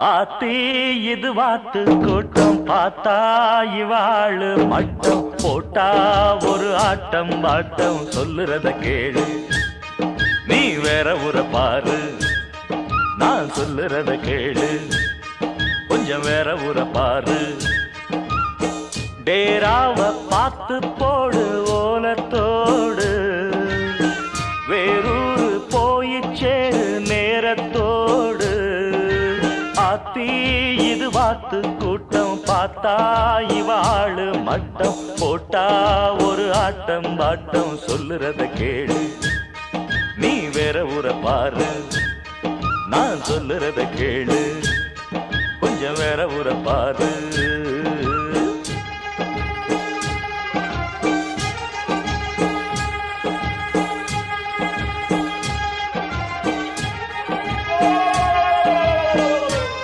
ஆத்தி இது வாத்து கூட்டம் பார்த்தா இவாளு மட்டம் போட்டா ஒரு ஆட்டம் பாட்டம் சொல்லுறத கேளு நீ வேற ஊர பாரு நான் சொல்லுறத கேளு கொஞ்சம் வேற ஊர பாரு டேராவ பார்த்து போடு ஓலத்தோடு வேறூரு போய் சேரு நேரத்தோடு ஆத்தி இது வாத்து கூட்டம் பார்த்தா இவாளு மட்டம் போட்டா ஒரு ஆட்டம் பாட்டம் சொல்லுறத கேளு நீ வேற ஊர பாரு நான் சொல்லுறத கேளு கொஞ்சம் வேற ஊர பாரு